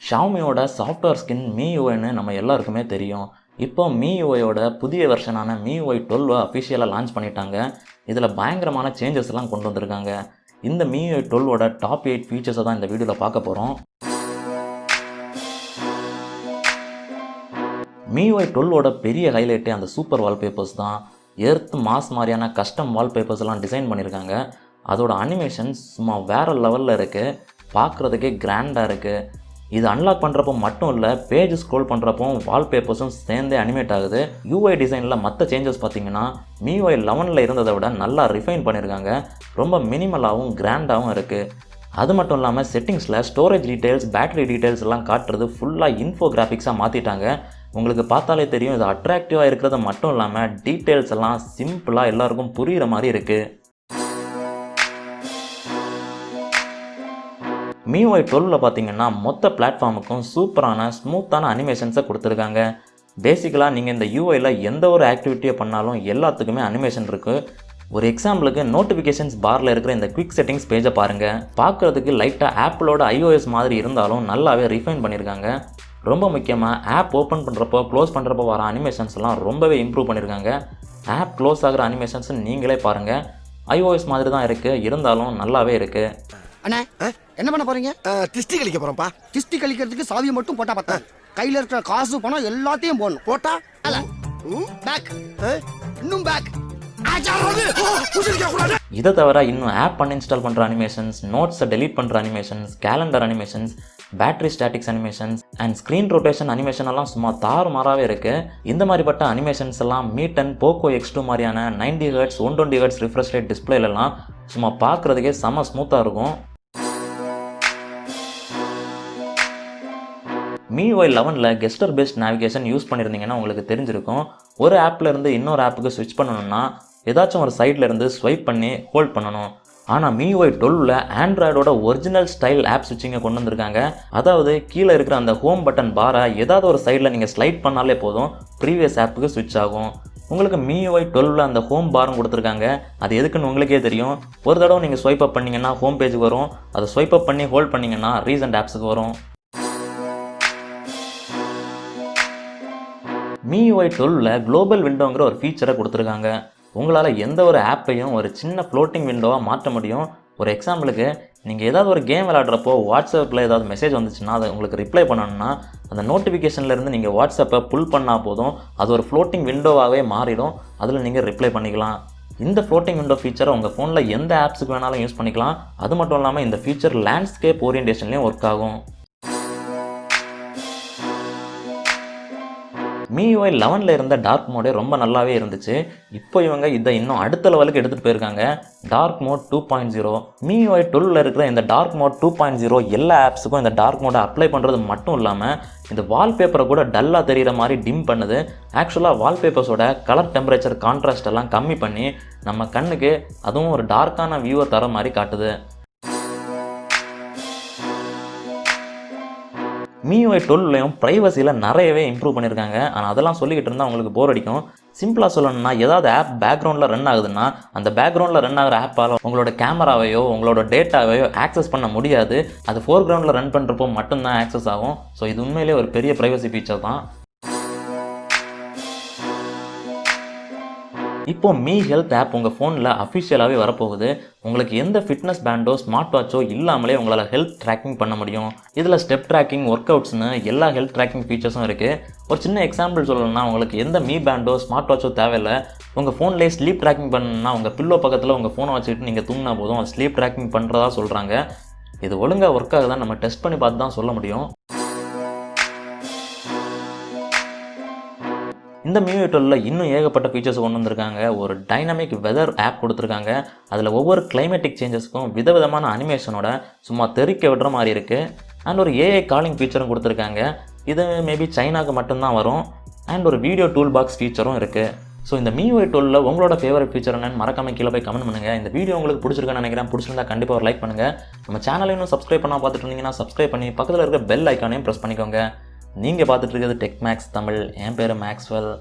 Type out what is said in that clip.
ஷாமியோட software skin MIUIன்னு நம்ம எல்லாருக்குமே தெரியும். இப்போ MIUIயோட புதிய வெர்ஷனான MIUI 12 அஃபிஷியலாக லான்ச் பண்ணிட்டாங்க. இதில் பயங்கரமான சேஞ்சஸ்லாம் கொண்டு வந்திருக்காங்க. இந்த MIUI 12ஓட டாப் 8 ஃபீச்சர்ஸை தான் இந்த வீடியோவில் பார்க்க போகிறோம். MIUI 12ஓட பெரிய ஹைலைட்டே அந்த சூப்பர் வால்பேப்பர்ஸ் தான். எர்த் மாஸ் மாதிரியான கஸ்டம் வால்பேப்பர்ஸ் எல்லாம் டிசைன் பண்ணியிருக்காங்க. அதோட அனிமேஷன்ஸ் சும்மா வேறு லெவலில் இருக்குது. பார்க்குறதுக்கே கிராண்டாக இருக்குது. இது அன்லாக் பண்ணுறப்போ மட்டும் இல்லை, பேஜ் ஸ்க்ரோல் பண்ணுறப்போ வால்பேப்பர்ஸும் சேர்ந்தே அனிமேட் ஆகுது. UI டிசைனில் மற்ற சேஞ்சஸ் பார்த்தீங்கன்னா MIUI 11ல் இருந்ததை விட நல்லா ரிஃபைன் பண்ணியிருக்காங்க. ரொம்ப மினிமலாகவும் கிராண்டாகவும் இருக்குது. அது மட்டும் இல்லாமல் செட்டிங்ஸில் ஸ்டோரேஜ் டீட்டெயில்ஸ், பேட்டரி டீட்டெயில்ஸ் எல்லாம் காட்டுறது ஃபுல்லாக இன்ஃபோகிராஃபிக்ஸாக மாற்றிட்டாங்க. உங்களுக்கு பார்த்தாலே தெரியும், இது அட்ராக்டிவாக இருக்கிறது மட்டும் இல்லாமல் டீட்டெயில்ஸ் எல்லாம் சிம்பிளாக எல்லாருக்கும் புரிகிற மாதிரி இருக்குது. MIUI 12ல் பார்த்தீங்கன்னா மொத்த பிளாட்ஃபார்முக்கும் சூப்பரான ஸ்மூத்தான அனிமேஷன்ஸை கொடுத்துருக்காங்க. பேசிக்கலாக நீங்கள் இந்த UIயில் எந்த ஒரு ஆக்டிவிட்டியை பண்ணாலும் எல்லாத்துக்குமே அனிமேஷன் இருக்குது. ஒரு எக்ஸாம்பிளுக்கு நோட்டிஃபிகேஷன்ஸ் பாரில் இருக்கிற இந்த குவிக் செட்டிங்ஸ் பேஜை பாருங்கள். பார்க்குறதுக்கு லைட்டாக ஆப்பிளோட iOS மாதிரி இருந்தாலும் நல்லாவே ரிஃபைன் பண்ணியிருக்காங்க. ரொம்ப முக்கியமாக ஆப் ஓப்பன் பண்ணுறப்போ க்ளோஸ் பண்ணுறப்போ வர அனிமேஷன்ஸ்லாம் ரொம்பவே இம்ப்ரூவ் பண்ணியிருக்காங்க. ஆப் க்ளோஸ் ஆகிற அனிமேஷன்ஸ் நீங்களே பாருங்கள். iOS மாதிரி தான் இருக்குது, இருந்தாலும் நல்லாவே இருக்குது. அண்ணா என்ன பண்ண போறீங்க? திஷ்டி கழிக்க போறோம்ப்பா. திஷ்டி கழிக்கிறதுக்கு சாவியை மட்டும் போட்டா பார்த்தா கையில இருக்கிற காசு பணம் எல்லாத்தையும் போடணும். போட்டா பேக் இன்னும் பேக். இதை தவிர இன்னும் ஆப் அன்இன்ஸ்டால் பண்ணுற அனிமேஷன்ஸ், நோட்ஸை டெலீட் பண்ணுற animations, calendar animations, battery statics animations and screen rotation animation எல்லாம் சும்மா தாறுமாறாகவே இருக்குது. இந்த மாதிரிப்பட்ட அனிமேஷன்ஸ் எல்லாம் Mi 10 Poco X2 மாதிரியான 90Hz 120Hz ரிஃப்ரெஷ் ரேட் டிஸ்பிளேலலாம் சும்மா பார்க்குறதுக்கே செம்ம ஸ்மூத்தாக இருக்கும். MIUI 11ல் கெஸ்டர் பேஸ்ட் நேவிகேஷன் யூஸ் பண்ணியிருந்தீங்கன்னா உங்களுக்கு தெரிஞ்சிருக்கும். ஒரு ஆப்பில் இருந்து இன்னொரு ஆப்புக்கு ஸ்விட்ச் பண்ணணும்னா ஏதாச்சும் ஒரு சைடில் இருந்து ஸ்வைப் பண்ணி ஹோல்ட் பண்ணணும். ஆனால் MIUI 12ல் ஆண்ட்ராய்டோட ஒரிஜினல் ஸ்டைல் ஆப் ஸ்விட்சிங்கை கொண்டு வந்திருக்காங்க. அதாவது கீழே இருக்கிற அந்த ஹோம் பட்டன் பாரை ஏதாவது ஒரு சைடில் நீங்கள் ஸ்லைட் பண்ணாலே போதும், ப்ரீவியஸ் ஆப்புக்கு ஸ்விட்ச் ஆகும். உங்களுக்கு MIUI 12ல் அந்த ஹோம் பாரும் கொடுத்துருக்காங்க. அது எதுக்குன்னு உங்களுக்கே தெரியும். ஒரு தடவை நீங்கள் ஸ்வைப் அப் பண்ணிங்கன்னா ஹோம் பேஜுக்கு வரும். அதை ஸ்வைப் அப் பண்ணி ஹோல்ட் பண்ணிங்கன்னா ரீசன்ட் ஆப்ஸுக்கு வரும். MIUI 12ல் குளோபல் விண்டோங்கிற ஒரு ஃபீச்சரை கொடுத்துருக்காங்க. உங்களால் எந்த ஒரு ஆப்பையும் ஒரு சின்ன ஃப்ளோட்டிங் விண்டோவாக மாற்ற முடியும். ஒரு எக்ஸாம்பிளுக்கு நீங்கள் ஏதாவது ஒரு கேம் விளையாடுறப்போ வாட்ஸ்அப்பில் ஏதாவது மெசேஜ் வந்துச்சுன்னா அதை உங்களுக்கு ரிப்ளை பண்ணணும்னா அந்த நோட்டிஃபிகேஷன்லேருந்து நீங்கள் வாட்ஸ்அப்பை புல் பண்ணால் போதும், அது ஒரு ஃப்ளோட்டிங் விண்டோவாகவே மாறிடும். அதில் நீங்கள் ரிப்ளை பண்ணிக்கலாம். இந்த ஃப்ளோட்டிங் விண்டோ ஃபீச்சரை உங்கள் ஃபோனில் எந்த ஆப்ஸுக்கு வேணாலும் யூஸ் பண்ணிக்கலாம். அது மட்டும் இல்லாமல் இந்த ஃபீச்சர் லேண்ட்ஸ்கேப் ஓரியன்டேஷன்லேயும் ஒர்க் ஆகும். MIUI 11ல் இருந்த டார்க் மோடே ரொம்ப நல்லாவே இருந்துச்சு. இப்போ இவங்க இதை இன்னும் அடுத்த லெவலுக்கு எடுத்துகிட்டு போயிருக்காங்க. Dark mode 2.0. MIUI 12ல் இருக்கிற இந்த டார்க் மோட் 2.0 எல்லா ஆப்ஸுக்கும் இந்த டார்க் மோடை அப்ளை பண்ணுறது மட்டும் இல்லாமல் இந்த வால்பேப்பரை கூட டல்லாக தெரிகிற மாதிரி டிம் பண்ணுது. ஆக்சுவலாக வால்பேப்பர்ஸோட கலர் டெம்பரேச்சர் கான்ட்ராஸ்ட் எல்லாம் கம்மி பண்ணி நம்ம கண்ணுக்கு அதுவும் ஒரு டார்க்கான வியூவை தர மாதிரி காட்டுது. MIUI 12லையும் ப்ரைவசியில் நிறையவே இம்ப்ரூவ் பண்ணியிருக்காங்க. ஆனால் அதெல்லாம் சொல்லிக்கிட்டு இருந்தால் உங்களுக்கு போர் அடிக்கும். சிம்பிளாக சொல்லணும்னா, ஏதாவது ஆப் பேக்ரவுண்டில் ரன் ஆகுதுன்னா அந்த பேக்ரவுண்டில் ரன் ஆகிற ஆப்பால் உங்களோட கேமராவையோ உங்களோட டேட்டாவையோ ஆக்சஸ் பண்ண முடியாது. அது ஃபோர்கிரவுண்டில் ரன் பண்ணுறப்போ மட்டும்தான் ஆக்சஸ் ஆகும். ஸோ இது உண்மையிலே ஒரு பெரிய ப்ரைவசி ஃபீச்சர் தான். இப்போ Mi ஹெல்த் ஆப் உங்கள் ஃபோனில் அஃபிஷியலாகவே வரப்போகுது. உங்களுக்கு எந்த ஃபிட்னஸ் பேண்டோ ஸ்மார்ட் வாட்சோ இல்லாமலே உங்களால் ஹெல்த் ட்ராக்கிங் பண்ண முடியும். இதில் ஸ்டெப் ட்ராக்கிங், ஒர்க் அவுட்ஸ்னு எல்லா ஹெல்த் ட்ராக்கிங் ஃபீச்சர்ஸும் இருக்குது. ஒரு சின்ன எக்ஸாம்பிள் சொல்லணும்னா, உங்களுக்கு எந்த Mi பேண்டோ ஸ்மார்ட் வாட்சோ தேவையில்லை. உங்கள் ஃபோன்லேயே ஸ்லீப் ட்ராக்கிங் பண்ணணும்னா உங்கள் பில்லோ பக்கத்தில் உங்கள் ஃபோனை வச்சுக்கிட்டு நீங்கள் தூங்கினா போதும், அது ஸ்லீப் ட்ராக்கிங் பண்ணுறதா சொல்கிறாங்க. இது ஒழுங்காக ஒர்க் ஆகுதான் நம்ம டெஸ்ட் பண்ணி பார்த்து தான் சொல்ல முடியும். இந்த MIUI 12ல் இன்னும் ஏகப்பட்ட ஃபீச்சர்ஸ் கொண்டு வந்திருக்காங்க. ஒரு டைனமிக் வெதர் ஆப் கொடுத்துருக்காங்க. அதில் ஒவ்வொரு கிளைமேட்டிக் சேஞ்சஸ்க்கும் விதவிதமான அனிமேஷனோட சும்மா தெறிக்க விடுற மாதிரி இருக்குது. அண்ட் ஒரு AI காலிங் ஃபீச்சரும் கொடுத்துருக்காங்க. இது மேபி சைனாவுக்கு மட்டும்தான் வரும். அண்ட் ஒரு வீடியோ டூல் பாக்ஸ் ஃபீச்சரும் இருக்குது. ஸோ இந்த MIUI 12ல் உங்களோட ஃபேவரட் ஃபீச்சர் என்னன்னு மறக்காமல் கீழே போய் கமெண்ட் பண்ணுங்கள். இந்த வீடியோ உங்களுக்கு பிடிச்சிருக்குன்னு நினைக்கிறேன். பிடிச்சிருந்தா கண்டிப்பாக ஒரு லைக் பண்ணுங்கள். நம்ம சேனலை இன்னும் சப்ஸ்கிரைப் பண்ணால் பார்த்துட்டு இருந்தீங்கன்னா சப்ஸ்கிரைப் பண்ணி பக்கத்தில் இருக்க பெல் ஐக்கானையும் ப்ரெஸ் பண்ணிக்கோங்க. நீங்கள் பார்த்துட்டு இருக்கிறது TechMax தமிழ். என் பேர் மேக்ஸ்வெல்.